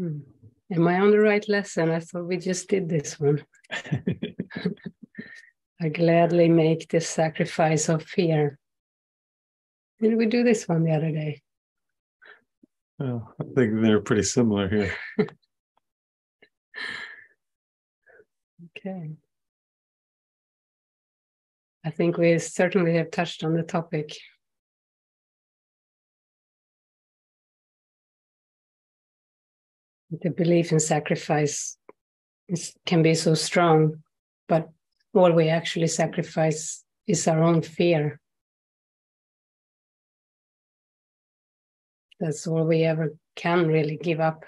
Am I on the right lesson? I thought we just did this one. I gladly make this sacrifice of fear. Did we do this one the other day? Well, I think they're pretty similar here. Okay. I think we certainly have touched on the topic. The belief in sacrifice can be so strong, but all we actually sacrifice is our own fear. That's all we ever can really give up.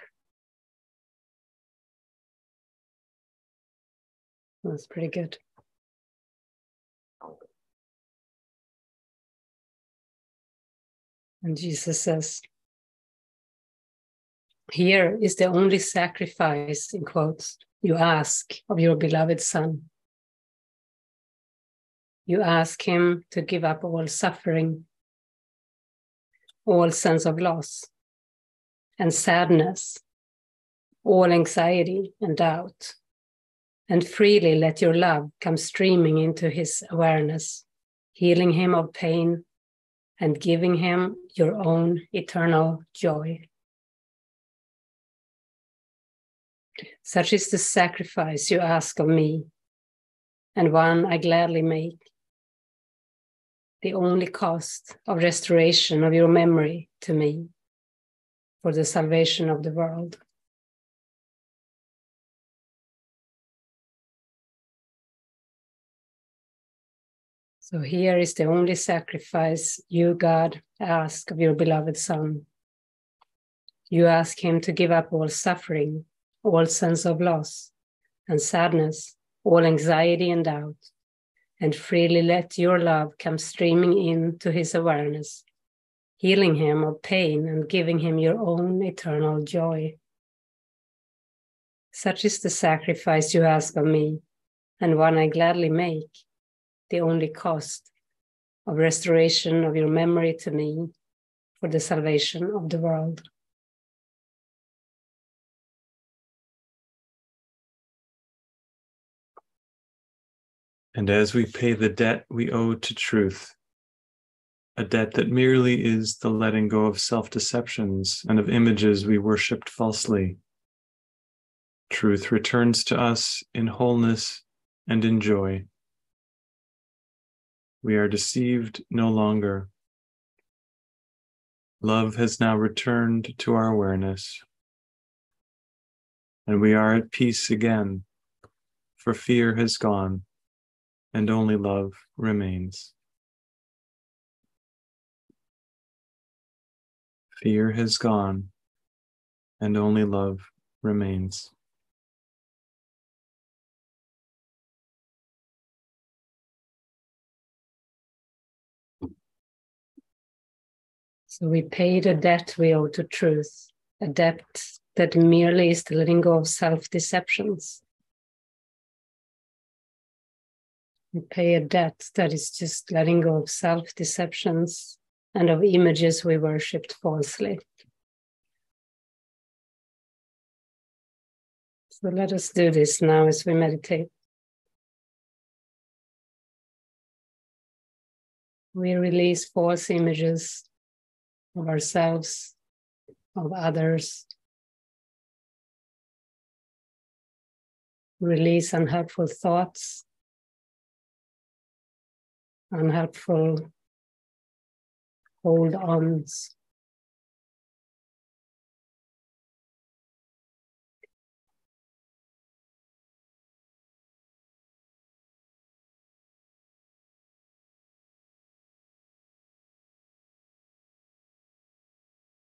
That's pretty good. And Jesus says, "Here is the only sacrifice," in quotes, "you ask of your beloved Son. You ask him to give up all suffering, all sense of loss and sadness, all anxiety and doubt, and freely let your love come streaming into his awareness, healing him of pain and giving him your own eternal joy. Such is the sacrifice you ask of me, and one I gladly make. The only cost of restoration of your memory to me for the salvation of the world." So here is the only sacrifice you, God, ask of your beloved Son. You ask him to give up all suffering, all sense of loss and sadness, all anxiety and doubt, and freely let your love come streaming into his awareness, healing him of pain and giving him your own eternal joy. Such is the sacrifice you ask of me, and one I gladly make, the only cost of restoration of your memory to me for the salvation of the world. And as we pay the debt we owe to truth, a debt that merely is the letting go of self-deceptions and of images we worshipped falsely, truth returns to us in wholeness and in joy. We are deceived no longer. Love has now returned to our awareness, and we are at peace again, for fear has gone, and only love remains. Fear has gone, and only love remains. So we pay the debt we owe to truth, a debt that merely is the letting go of self-deceptions. We pay a debt that is just letting go of self-deceptions and of images we worshipped falsely. So let us do this now as we meditate. We release false images of ourselves, of others. Release unhelpful thoughts, unhelpful hold-ons.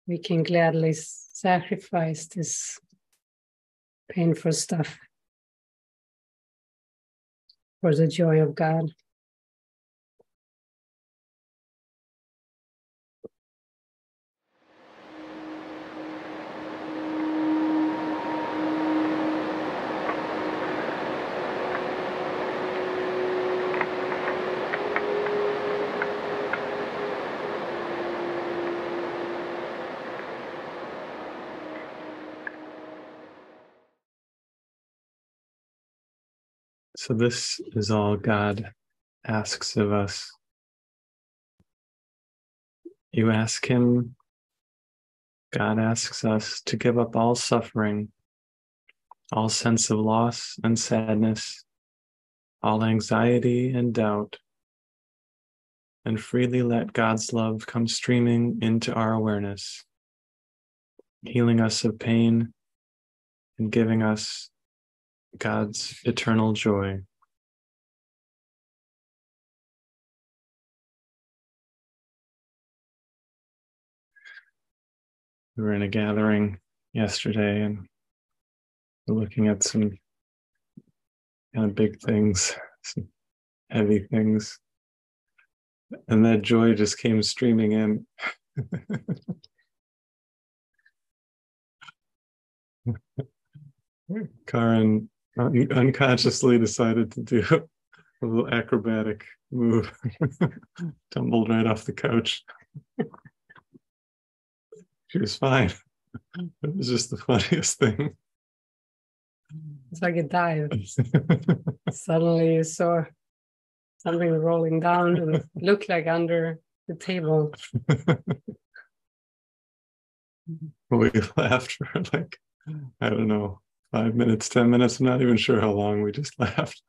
We can gladly sacrifice this painful stuff for the joy of God. So this is all God asks of us. You ask him, God asks us to give up all suffering, all sense of loss and sadness, all anxiety and doubt, and freely let God's love come streaming into our awareness, healing us of pain and giving us God's eternal joy. We were in a gathering yesterday and we're looking at some kind of big things, some heavy things. And that joy just came streaming in. Karen unconsciously decided to do a little acrobatic move, tumbled right off the couch. She was fine. It was just the funniest thing. It's like a dive. Suddenly you saw something rolling down and it looked like under the table. We laughed for like, I don't know, 5 minutes, 10 minutes. I'm not even sure how long. We just laughed,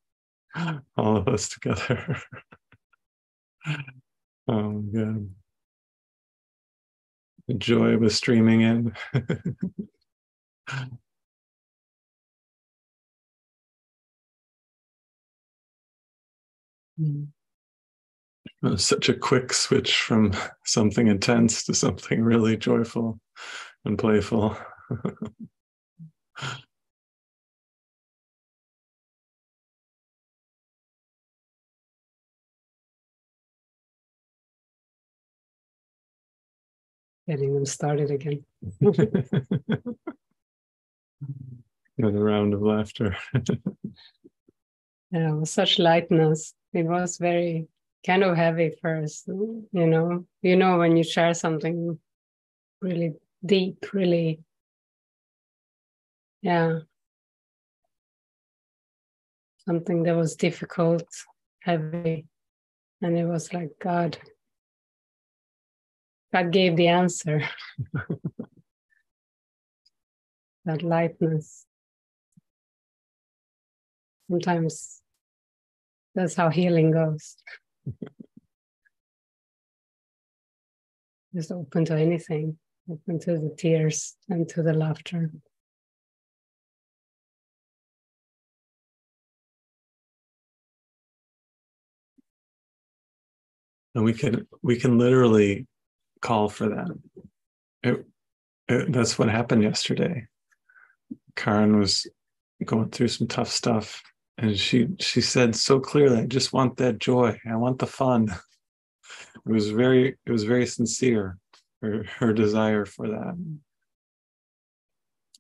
all of us together. Oh my God. The joy was streaming in. It was such a quick switch from something intense to something really joyful and playful. Getting them started again. Another round of laughter. Yeah, it was such lightness. It was very kind of heavy first, when you share something really deep, really, yeah, something that was difficult, heavy, and it was like God gave the answer. That lightness. Sometimes that's how healing goes. Just open to anything, open to the tears and to the laughter. And we can literally call for that. That's what happened yesterday. Karen was going through some tough stuff, and she said so clearly, "I just want that joy. I want the fun." It was very sincere, her desire for that.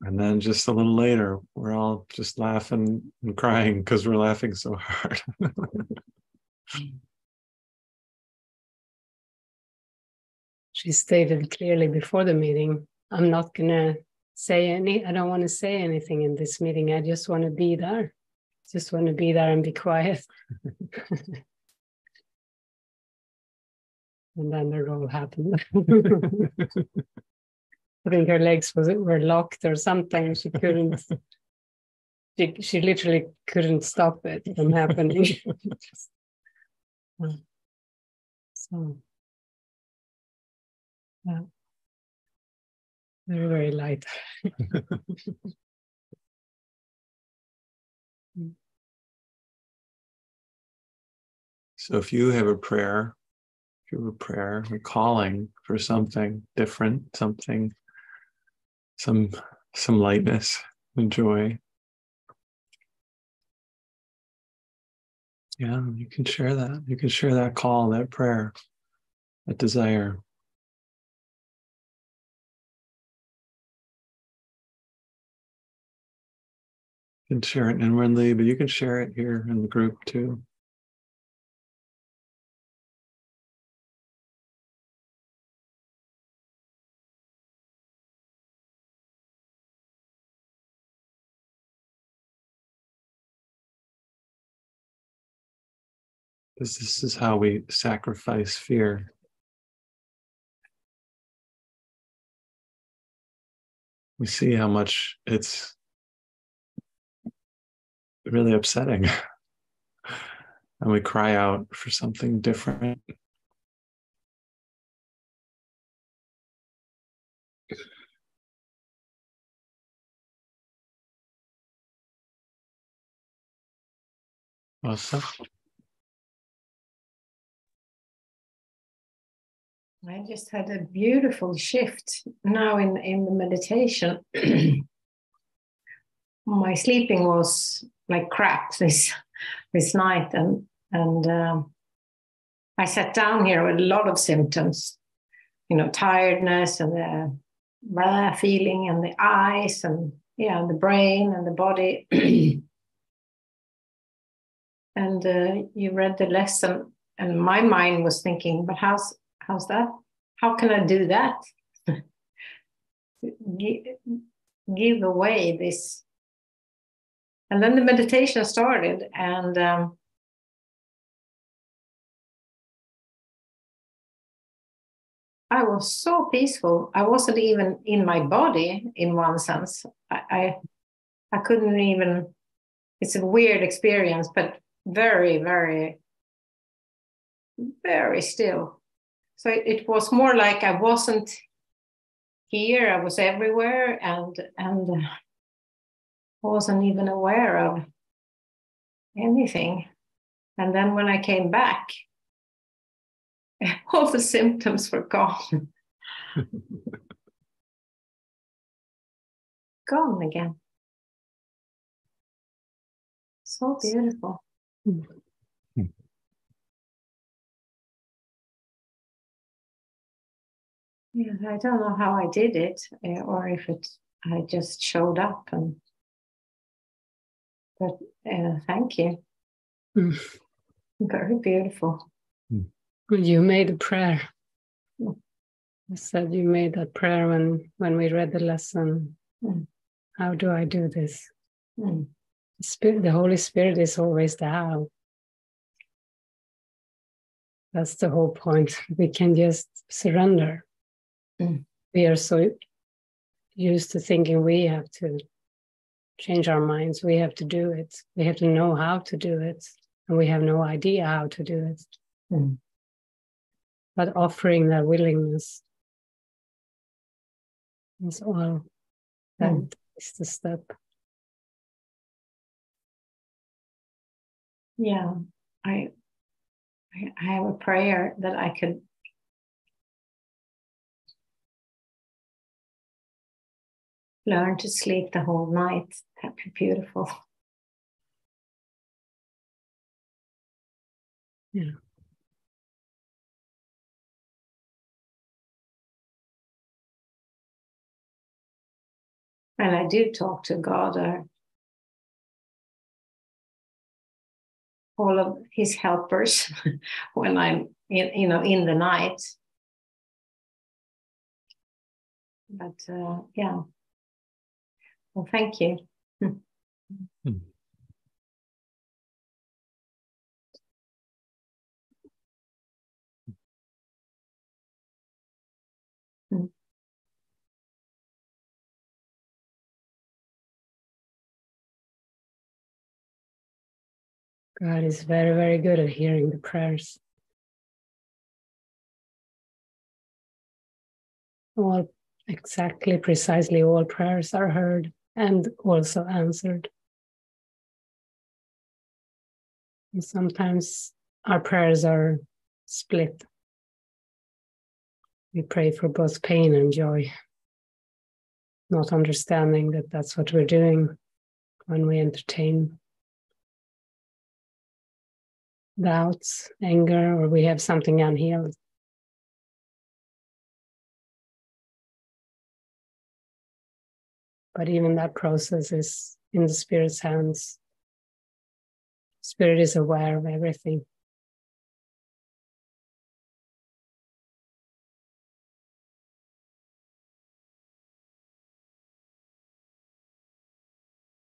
And then just a little later, we're all just laughing and crying because we're laughing so hard. She stated clearly before the meeting, I don't want to say anything in this meeting. I just want to be there. Just want to be there and be quiet. And then the roll happened. I think her legs were locked or something. She couldn't. She literally couldn't stop it from happening. So, yeah, very, very light. So if you have a prayer, a calling for something different, something, some lightness and joy, yeah, you can share that. You can share that call, that prayer, that desire. You can share it inwardly, but you can share it here in the group too. This is how we sacrifice fear. We see how much it's really upsetting. And we cry out for something different. Awesome. I just had a beautiful shift now in the meditation. My sleeping was like crap this night, and I sat down here with a lot of symptoms, tiredness and the feeling and the eyes and the brain and the body. And you read the lesson, and my mind was thinking, but how's that? How can I do that? Give away this. And then the meditation started, and I was so peaceful. I wasn't even in my body in one sense. I couldn't even, it's a weird experience, but very, very, very still. So it was more like I wasn't here, I was everywhere, and wasn't even aware of anything. And then when I came back, all the symptoms were gone. Gone again. So beautiful. Yeah, I don't know how I did it, or if I just showed up. But thank you. Very beautiful. You made a prayer. You said you made that prayer when we read the lesson. How do I do this? The Holy Spirit is always the how. That's the whole point. We can just surrender. We are so used to thinking we have to change our minds. We have to do it. We have to know how to do it. And we have no idea how to do it. But offering that willingness is all. That is the step. Yeah, I have a prayer that I could learn to sleep the whole night. That'd be beautiful. Yeah. And I do talk to God, all of his helpers when I'm in the night. But yeah. Well, thank you. God is very, very good at hearing the prayers. Precisely all prayers are heard and also answered. And sometimes our prayers are split. We pray for both pain and joy, not understanding that that's what we're doing when we entertain doubts, anger, or we have something unhealed. But even that process is in the Spirit's hands. Spirit is aware of everything.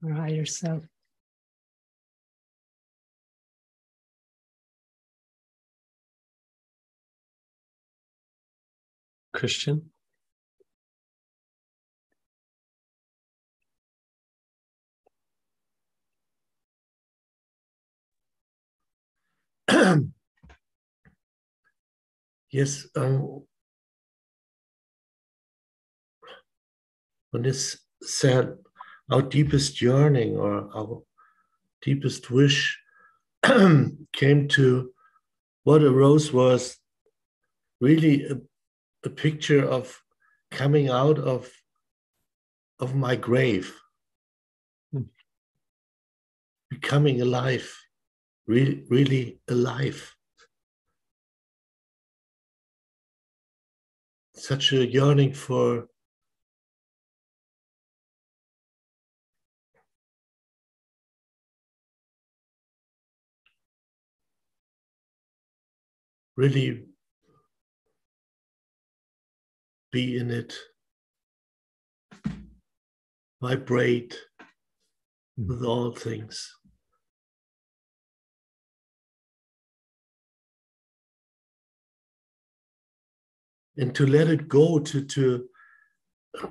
Our higher self. Christian? Yes, when it's said our deepest yearning or our deepest wish came to, what arose was really a picture of coming out of my grave, becoming alive, really alive. Such a yearning for really be in it, vibrate with all things. And to let it go to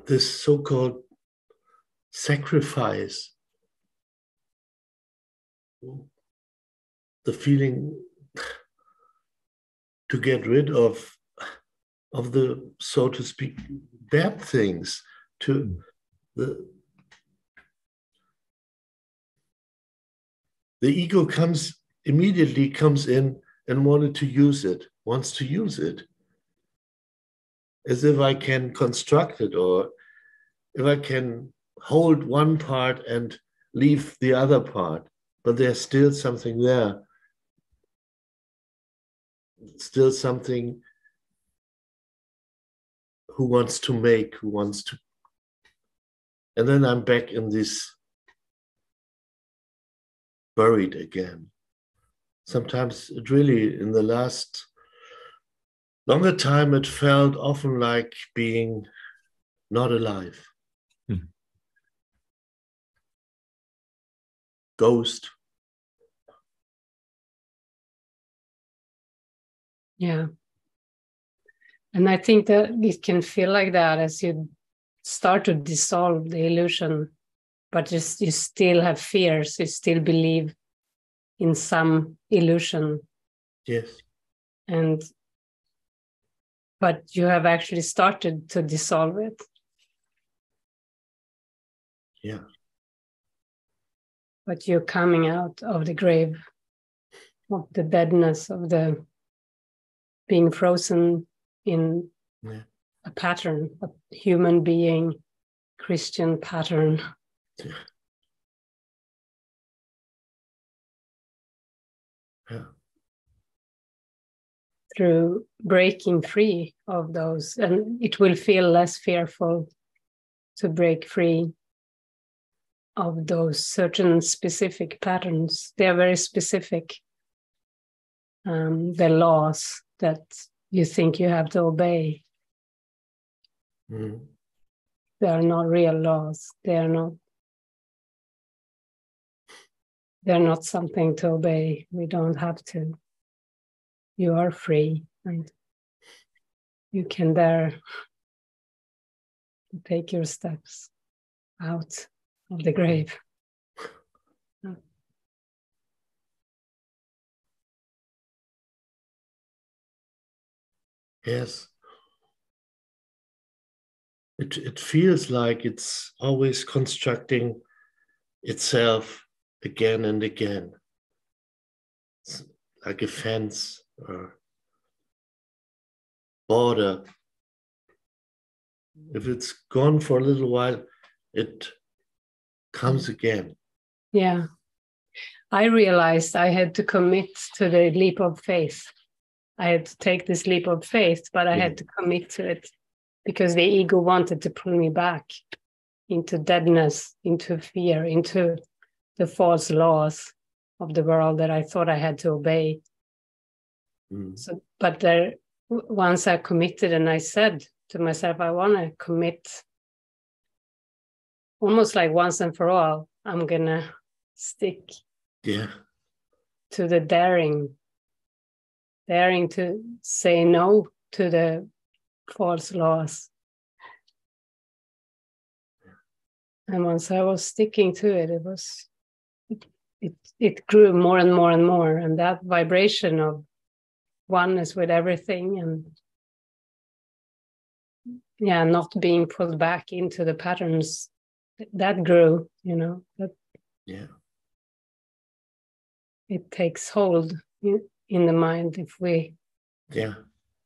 this so-called sacrifice, the feeling to get rid of the, so to speak, bad things, to the ego immediately comes in and wants to use it. As if I can construct it, or if I can hold one part and leave the other part, but there's still something there. Still something who wants to, and then I'm back in this buried again. Sometimes it really, in the last longer time, it felt often like being not alive. Ghost. Yeah. And I think that it can feel like that as you start to dissolve the illusion, but you still have fears, you still believe in some illusion. Yes. But you have actually started to dissolve it. Yeah. But you're coming out of the grave, of the deadness, of the being frozen in a pattern, a human being, Christian pattern. Yeah. Yeah. Through breaking free of those, and it will feel less fearful to break free of those certain specific patterns. They are very specific. The laws that you think you have to obey. They are not real laws. They are not something to obey. We don't have to. You are free, and you can dare to take your steps out of the grave. Yes. It feels like it's always constructing itself again and again. It's like a fence or border. If it's gone for a little while, it comes again. Yeah. I realized I had to commit to the leap of faith. I had to take this leap of faith, but I had to commit to it because the ego wanted to pull me back into deadness, into fear, into the false laws of the world that I thought I had to obey. So, but once I committed and I said to myself, I want to commit almost like once and for all, I'm going to stick to the daring to say no to the false laws. And once I was sticking to it, it grew more and more and more. And that vibration of oneness with everything, and not being pulled back into the patterns, that grew, that it takes hold in the mind if we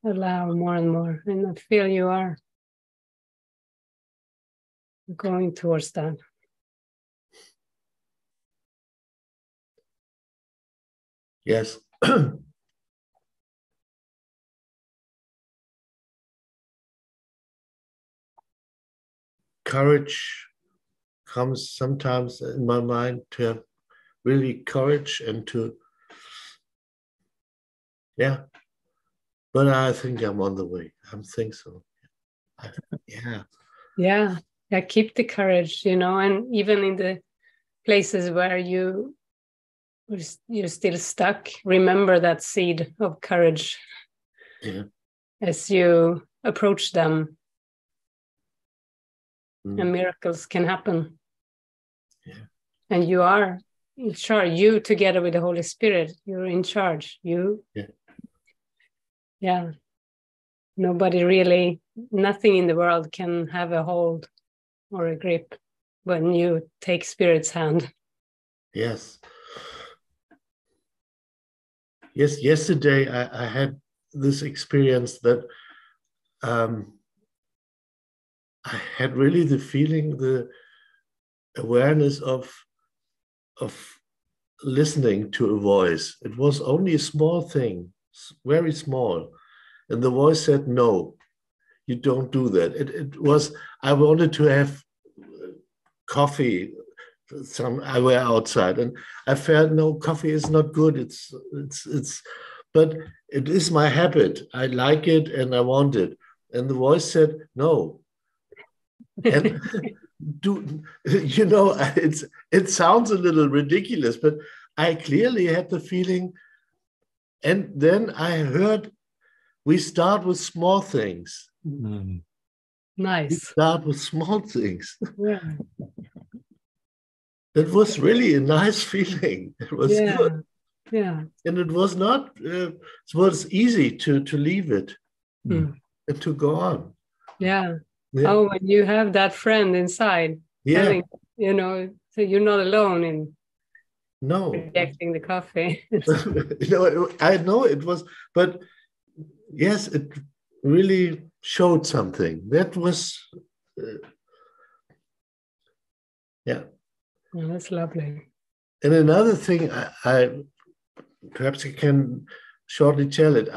allow more and more. And I feel you are going towards that. Yes. Courage comes sometimes in my mind, to have really courage and to, but I think I'm on the way. I think so. Yeah, keep the courage, and even in the places where you're still stuck, remember that seed of courage as you approach them. And miracles can happen. And you are in charge. You, together with the Holy Spirit, you're in charge. Nobody really, nothing in the world can have a hold or a grip when you take Spirit's hand. Yes. Yesterday I had this experience that I had really the feeling, the awareness of listening to a voice. It was only a small thing, very small. And the voice said, no, you don't do that. It was, I wanted to have coffee. I were outside and I felt, no, coffee is not good. But it is my habit. I like it and I want it. And the voice said, no. And it sounds a little ridiculous, but I clearly had the feeling. And then I heard, we start with small things. Nice. We start with small things. Yeah. That was really a nice feeling. It was good. Yeah. And it was not, it was easy to leave it and to go on. Yeah. Oh, when you have that friend inside, so you're not alone in rejecting the coffee. I know it was, but yes, it really showed something. That was, Oh, that's lovely. And another thing, I perhaps I can shortly tell it.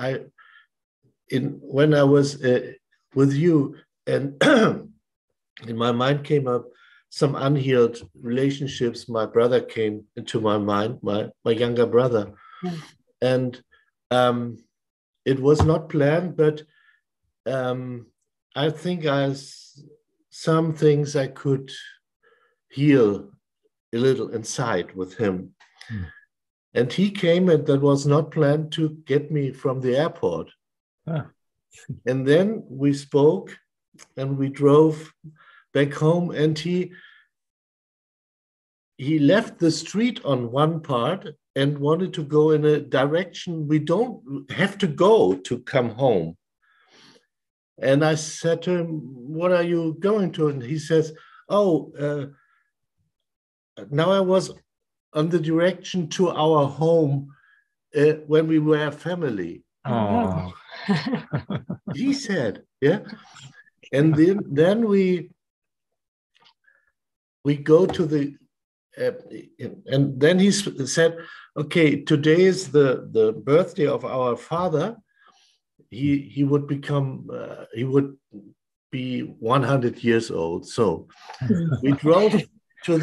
When I was with you, and in my mind came up some unhealed relationships. My brother came into my mind, my younger brother, and it was not planned, but I think some things I could heal a little inside with him. And he came, and that was not planned, to get me from the airport. And then we spoke and we drove back home, and he left the street on one part and wanted to go in a direction we don't have to go to come home. And I said to him, what are you going to? And he says, now I was on the direction to our home when we were a family. Oh. He said, and then we go to the and then he said, okay, today is the birthday of our father. He would be 100 years old. So we drove to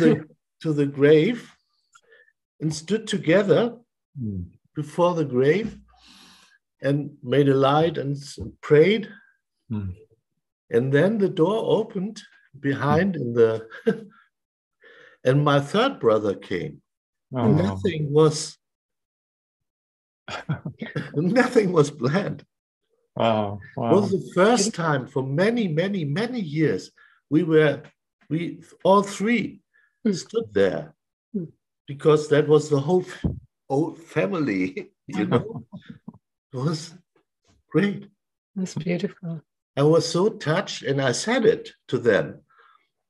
the grave and stood together before the grave and made a light and prayed. And then the door opened behind and my third brother came. And nothing was planned. Wow. It was the first time for many, many, many years we all three stood there, because that was the whole old family, you know. It was great. That's beautiful. I was so touched, and I said it to them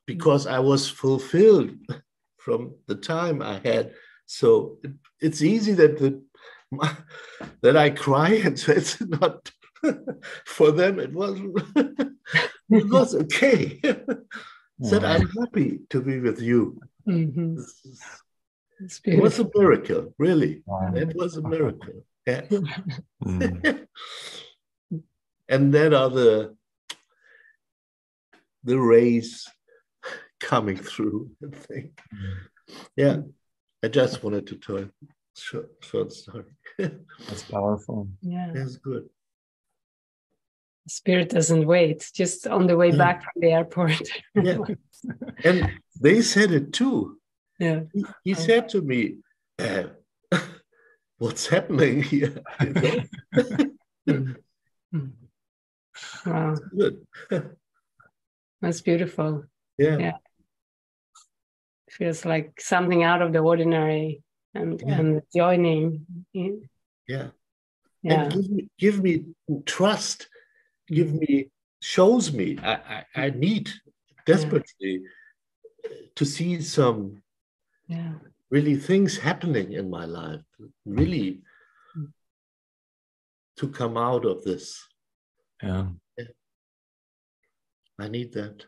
because I was fulfilled from the time I had. So it's easy that I cry, and so it's not for them. It wasn't. It was okay. Said, I'm happy to be with you. Mm-hmm. It was a miracle, really. Wow. It was a miracle. Yeah. And then are the rays coming through, I think. Yeah. I just wanted to tell a short story. That's powerful. Yeah. That's good. Spirit doesn't wait, just on the way back from the airport. Yeah. And they said it too. Yeah. He said to me, what's happening here? You know? Wow. Good. That's beautiful. Yeah. Yeah. Feels like something out of the ordinary and joining. Yeah. Yeah. And give me trust. Shows me I need desperately to see some really things happening in my life, really to come out of this. Yeah. I need that.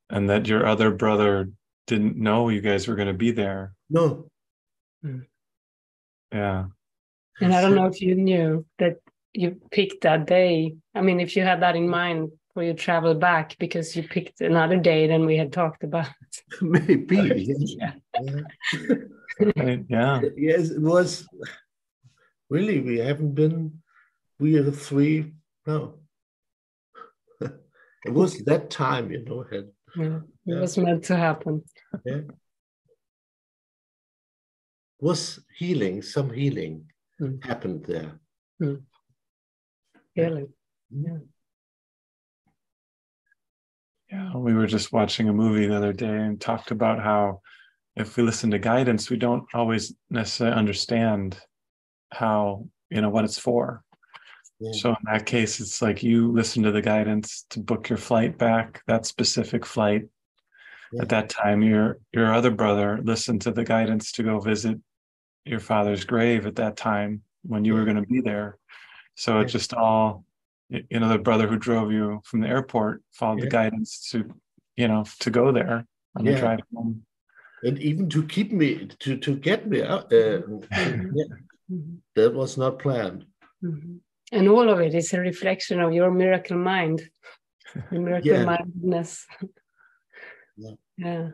And that your other brother didn't know you guys were going to be there. No. Yeah. And I don't know if you knew that you picked that day. I mean, if you had that in mind for your travel back, because you picked another day than we had talked about. Maybe. Yeah. Yeah. Yes, it was really, we are the three. No. It was that time, you know. It was meant to happen. Yeah. Was healing, some healing happened there. Really? Yeah. We were just watching a movie the other day and talked about how if we listen to guidance, we don't always necessarily understand how, what it's for. Yeah. So in that case, it's like you listen to the guidance to book your flight back, that specific flight. Yeah. At that time, your other brother listened to the guidance to go visit your father's grave at that time when you were going to be there. So it just all, the brother who drove you from the airport followed the guidance to go there on the drive home. And even to keep me, to get me out there. That was not planned. And all of it is a reflection of your miracle mind, the miracle mindedness. Yeah.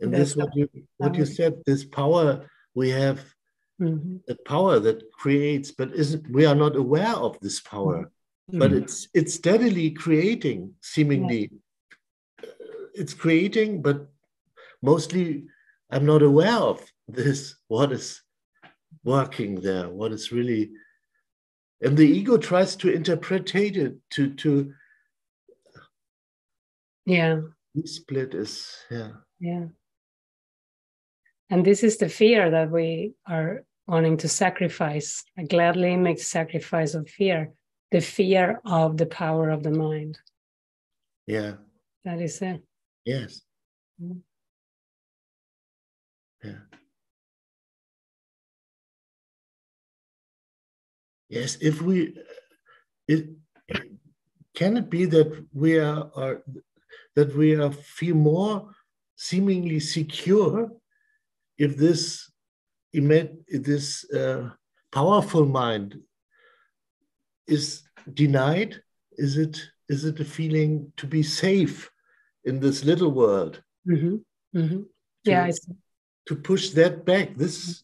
And this what you said, this power we have, the power that creates, but we are not aware of this power. But it's steadily creating, seemingly. It's creating, but mostly I'm not aware of this, what is working there, what is really, and the ego tries to interpretate it to split is and this is the fear that we are wanting to sacrifice. I gladly make sacrifice of fear, the fear of the power of the mind. That is it. Yes. Yes, can it be that we feel more seemingly secure if this powerful mind is denied? Is it a feeling to be safe in this little world? To push that back. This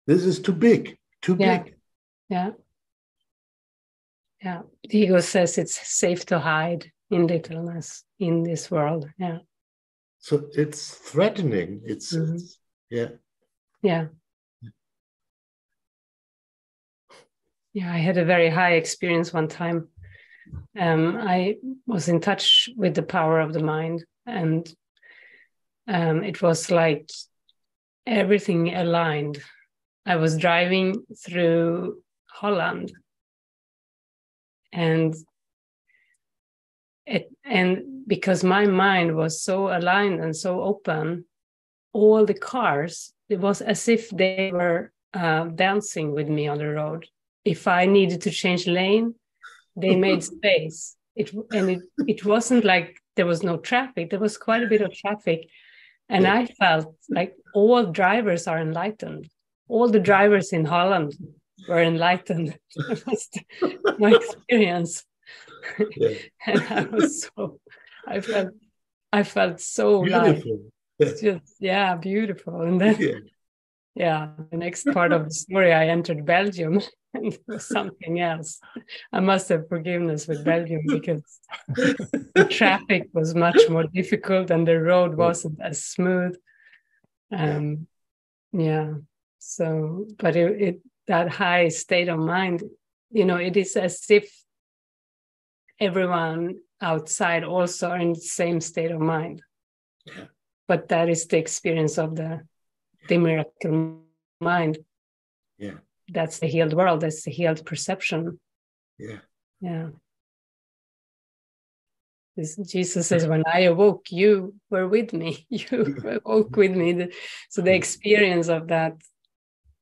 is too big. Too big. Yeah, the ego says it's safe to hide in littleness in this world. Yeah. So it's threatening. It's Yeah. Yeah, I had a very high experience one time. I was in touch with the power of the mind, and it was like everything aligned. I was driving through Holland, and because my mind was so aligned and so open, all the cars, it was as if they were dancing with me on the road. If I needed to change lane, they made space. It wasn't like there was no traffic. There was quite a bit of traffic. And I felt like all drivers are enlightened. All the drivers in Holland were enlightened. That was my experience. Yeah. And I felt so Beautiful. light. Beautiful. And then the next part of the story, I entered Belgium, and it was something else. I must have forgiveness with Belgium because the traffic was much more difficult and the road wasn't as smooth. So, but that high state of mind, it is as if everyone outside also are in the same state of mind. Yeah. But that is the experience of the miracle mind. Yeah. That's the healed world. That's the healed perception. Yeah. Yeah. Jesus says, when I awoke, you were with me. You awoke with me. So the experience of that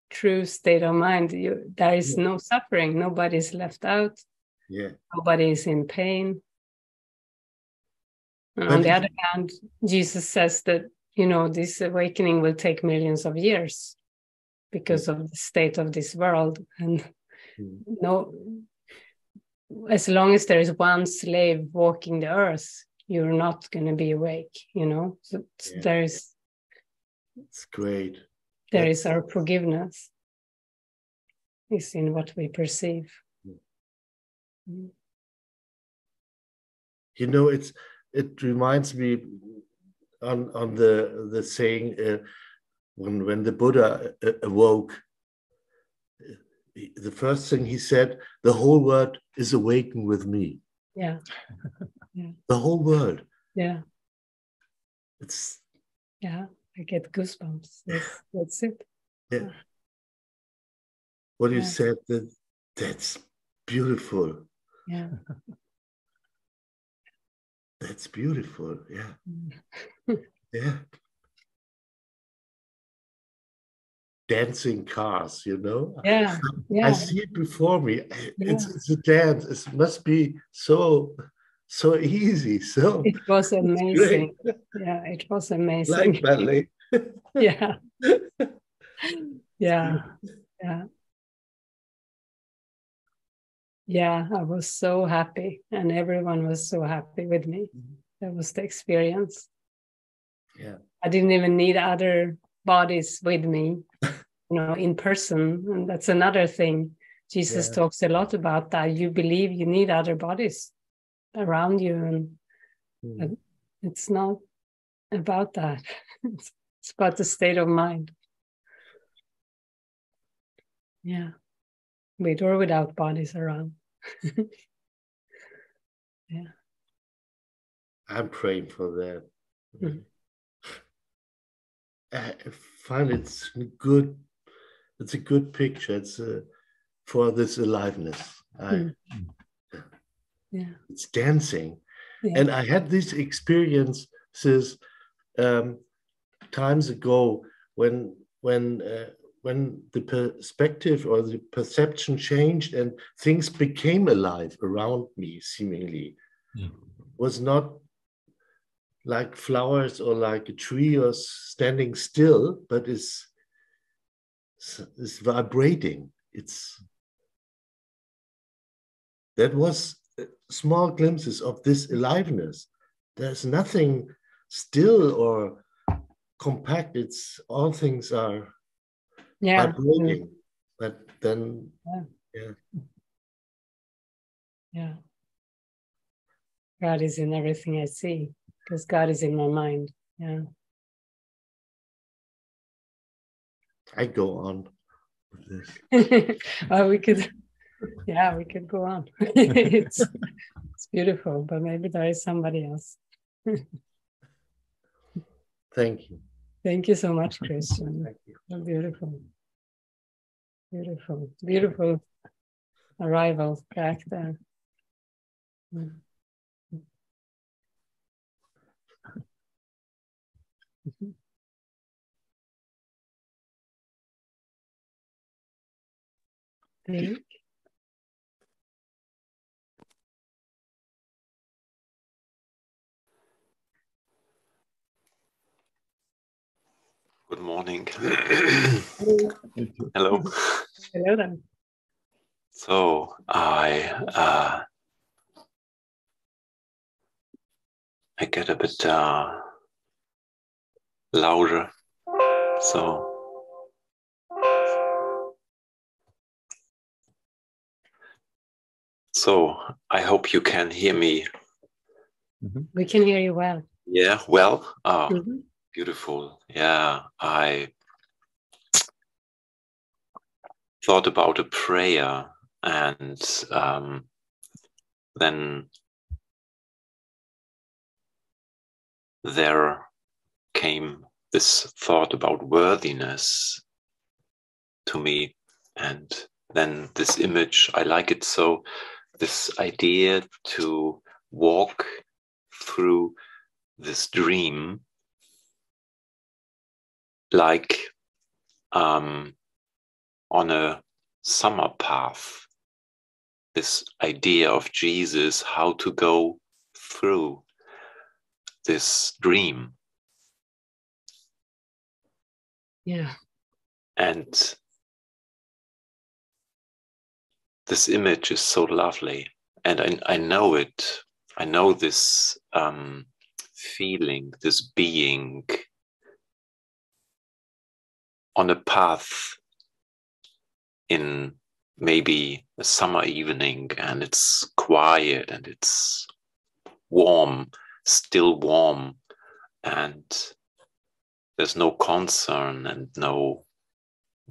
true state of mind, there is no suffering. Nobody's left out. Yeah. Nobody is in pain. And on the other hand, Jesus says that, this awakening will take millions of years because of the state of this world. And as long as there is one slave walking the earth, you're not going to be awake, So it's great. There is our forgiveness. Is in what we perceive. It reminds me on the saying when the Buddha awoke, the first thing he said, the whole world is awakened with me. Yeah. The whole world. Yeah. I get goosebumps. That's it. Yeah. What you said, that's beautiful. Yeah. That's beautiful. Yeah. Yeah. Dancing cars, Yeah. I see it before me. It's a dance. It must be so easy. So it was amazing. Yeah, it was amazing. Like ballet. Yeah. Yeah. Yeah. Yeah, I was so happy, and everyone was so happy with me. That was the experience. Yeah. I didn't even need other bodies with me, in person. And that's another thing. Jesus talks a lot about that. You believe you need other bodies around you, and it's not about that. It's about the state of mind. Yeah. With or without bodies around. Yeah. I'm praying for that. I find it's a good picture. It's for this aliveness. It's dancing. Yeah. And I had these experiences times ago when the perspective or the perception changed and things became alive around me, seemingly. Was not like flowers or like a tree or standing still, but is vibrating. That was small glimpses of this aliveness. There's nothing still or compact. It's all things are vibrating. But then God is in everything I see, because God is in my mind. Yeah. I go on with this. Well, we could Yeah, we could go on. It's beautiful, but maybe there is somebody else. Thank you. Thank you so much, Christian. Thank you. So beautiful. Beautiful. Beautiful arrival back there. Thank. Good morning. Hello. Hello. Hello then. So I get a bit louder. So I hope you can hear me. We can hear you well. Yeah, well. Mm-hmm. Beautiful. Yeah, I thought about a prayer, and then there came this thought about worthiness to me, and then this image, I like it so, this idea to walk through this dream like on a summer path, this idea of Jesus, how to go through this dream. Yeah. And this image is so lovely. And I know it. I know this feeling, this being on a path in maybe a summer evening, and it's quiet and it's warm, still warm, and there's no concern and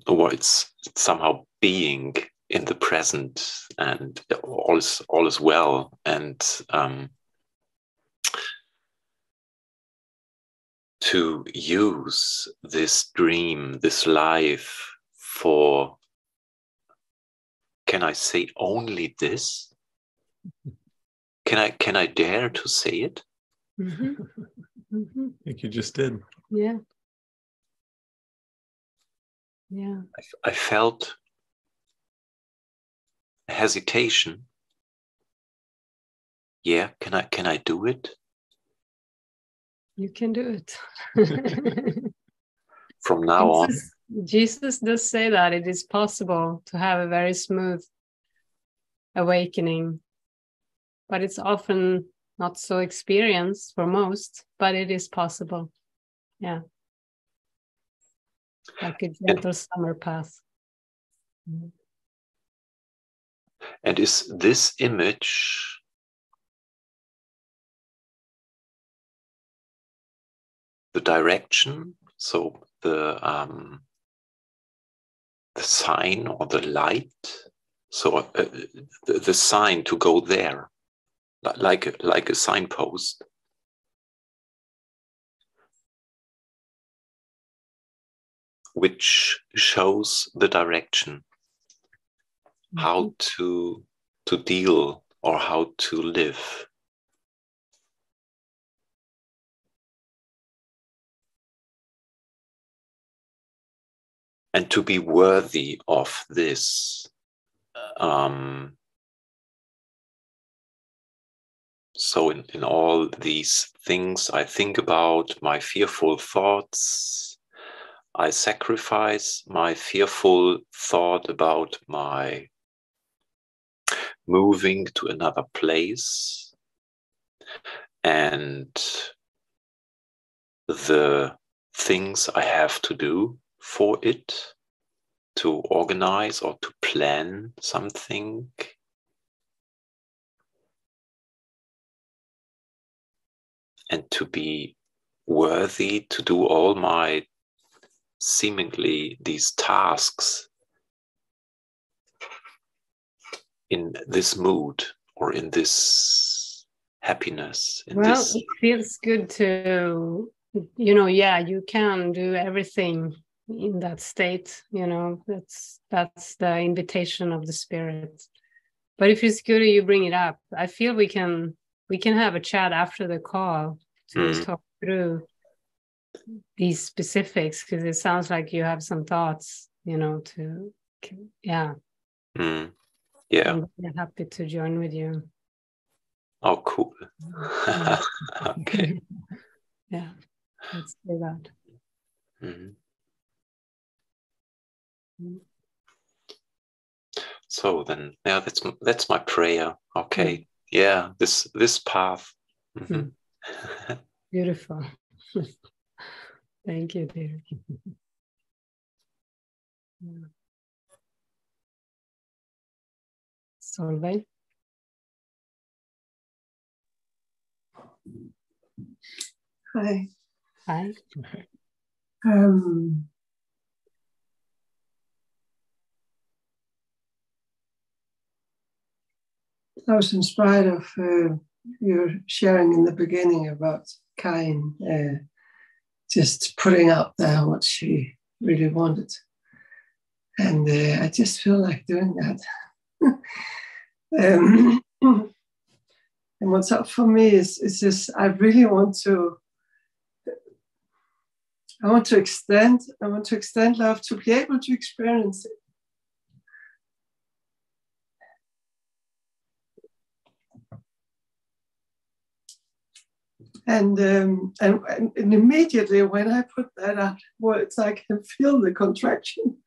it's somehow being in the present, and all is well. And to use this dream, this life for, can I say only this? Can I dare to say it? Mm-hmm. Mm-hmm. I think you just did. Yeah. Yeah. I felt hesitation. Yeah, can I do it? You can do it. From now on. Jesus does say that it is possible to have a very smooth awakening, but it's often not so experienced for most, but it is possible. Yeah. Like a gentle summer path. And is this image the direction, so the sign or the light, so the sign to go there, like a signpost? Which shows the direction, how to deal or how to live. And to be worthy of this. So in all these things I think about, my fearful thoughts, I sacrifice my fearful thought about my moving to another place and the things I have to do for it, to organize or to plan something. And to be worthy to do all my seemingly these tasks in this mood or in this happiness. Well, it feels good to, you can do everything in that state, that's the invitation of the spirit. But if it's good you bring it up, I feel we can have a chat after the call to talk through these specifics, because it sounds like you have some thoughts, I'm happy to join with you. Oh, cool. Okay. Yeah, let's do that. So then, that's my prayer. Okay. Yeah, this path. Beautiful. Thank you, dear. Solveig. Hi. Hi. I was inspired of your sharing in the beginning about Kain just putting out there what she really wanted. And I just feel like doing that. And what's up for me is just, I really want to extend love to be able to experience it. And immediately when I put that out words, I can feel the contraction.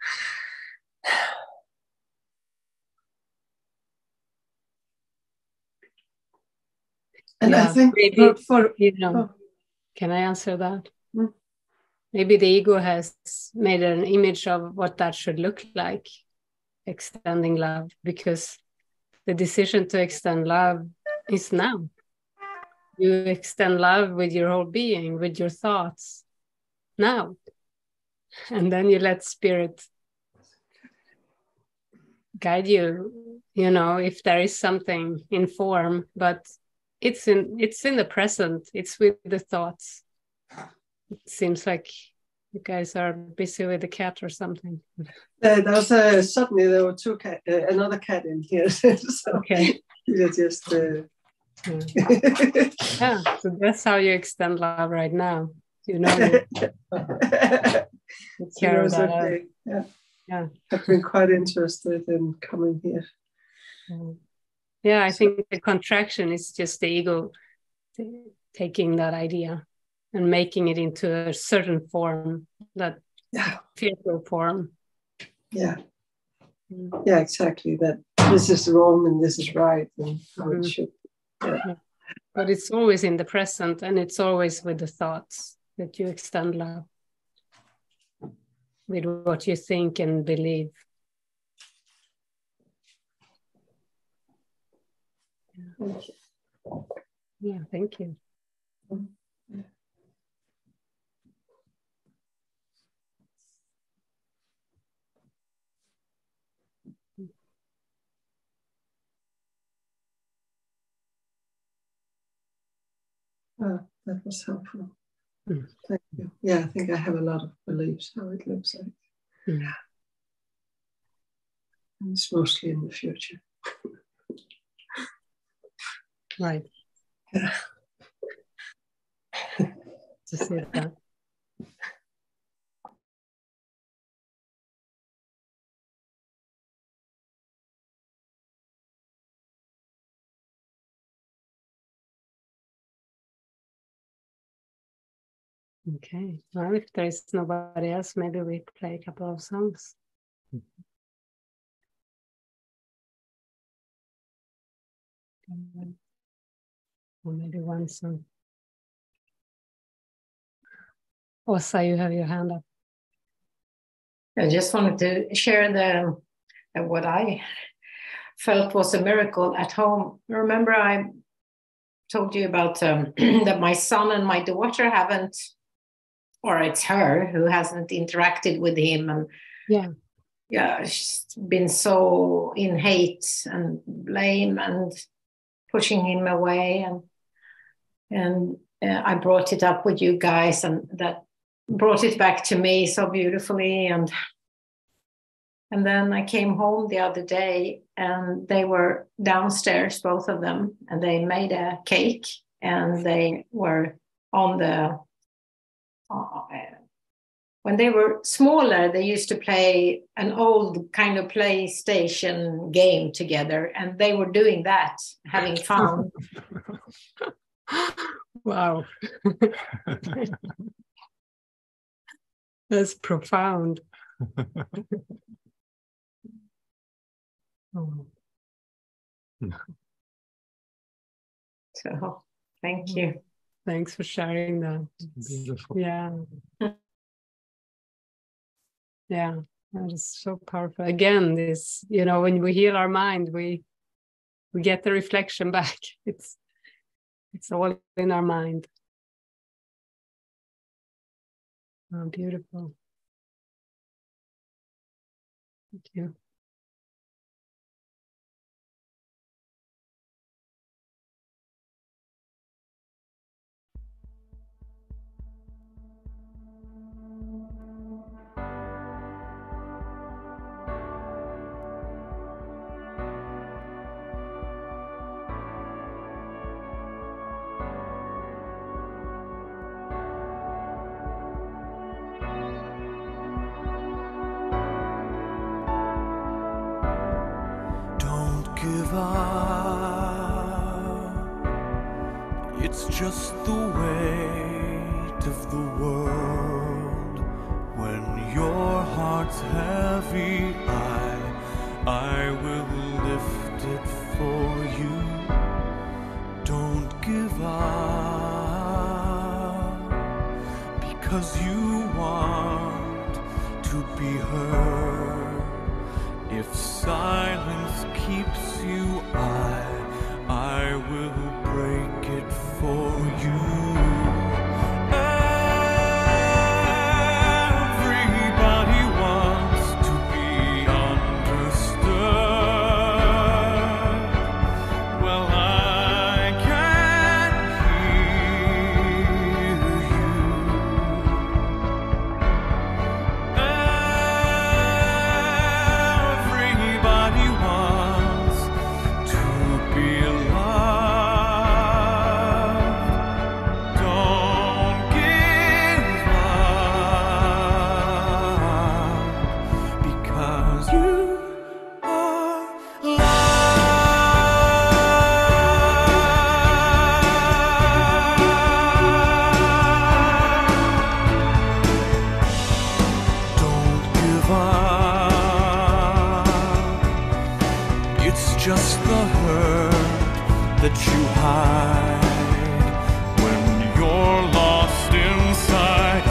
And I think maybe can I answer that? Maybe the ego has made an image of what that should look like, extending love, because the decision to extend love is now. You extend love with your whole being, with your thoughts, now. And then you let spirit guide you, if there is something in form, but it's in the present, it's with the thoughts. It seems like you guys are busy with the cat or something. Suddenly there were another cat in here. So okay. You just... Yeah, so that's how you extend love right now. You carry that out. Yeah. I've been quite interested in coming here. Yeah, I think the contraction is just the ego taking that idea and making it into a certain form, that fearful form. Yeah. Yeah, exactly. That this is wrong and this is right and how it should. Yeah. But it's always in the present, and it's always with the thoughts that you extend love, with what you think and believe. Yeah, thank you. That was helpful. Thank you. Yeah, I think I have a lot of beliefs how it looks like. Yeah. And it's mostly in the future. Right. Yeah. To see that. Okay, well, if there is nobody else, maybe we play a couple of songs. Or maybe one song. Åsa, you have your hand up. I just wanted to share what I felt was a miracle at home. Remember, I told you about that my son and my daughter haven't, or it's her who hasn't interacted with him, and she's been so in hate and blame and pushing him away, and I brought it up with you guys, and that brought it back to me so beautifully. And then I came home the other day, and they were downstairs, both of them, and they made a cake, and they were on the when they were smaller, they used to play an old kind of PlayStation game together, and they were doing that, having fun. Wow. That's profound. Oh. So, thank you. Thanks for sharing that. Beautiful. Yeah. Yeah, that is so powerful. Again, this, when we heal our mind, we get the reflection back. It's all in our mind. Oh, beautiful. Thank you. Give up. It's just the weight of the world. When your heart's heavy, I will lift it for you. Don't give up, because you want to be heard. If silence keeps you, I will break it for you. Everybody wants to be understood. Well, I can hear you. Everybody wants to be loved. Don't give up, because you are loved. Don't give up. It's just the hurt that you hide. When you're lost inside,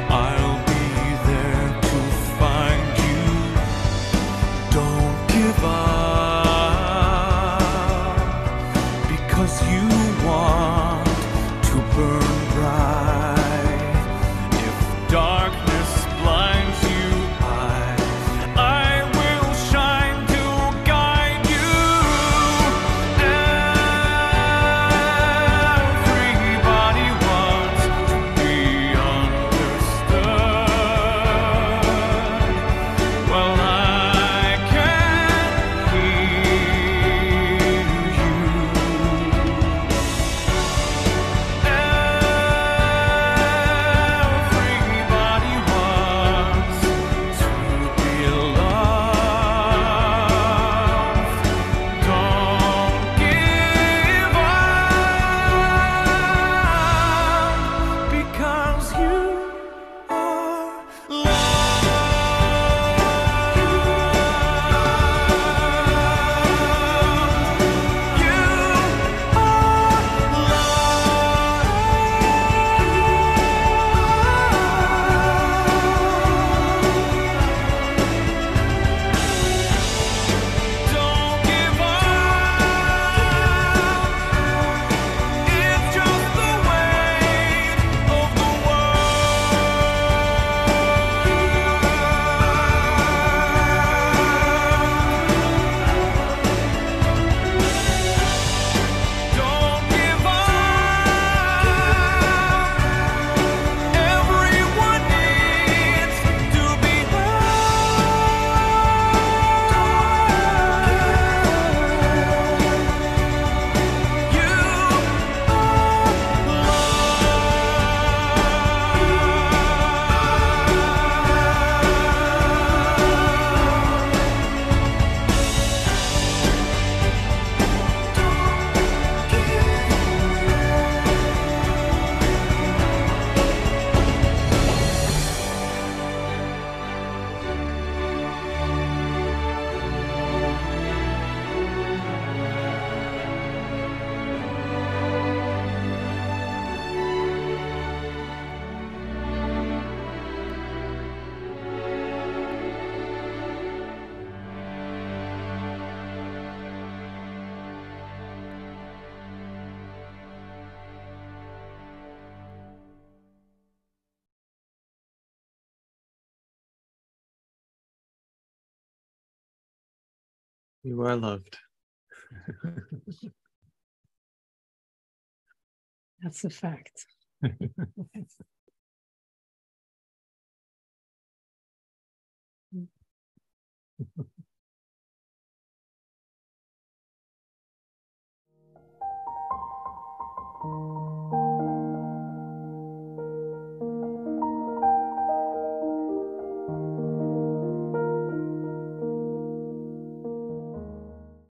I'll be there to find you. Don't give up, because you want to burn bright. If darkness blinds you, I will shine to guide you. Everybody wants to be understood. Well, I can hear you. Everybody You are loved. That's a fact.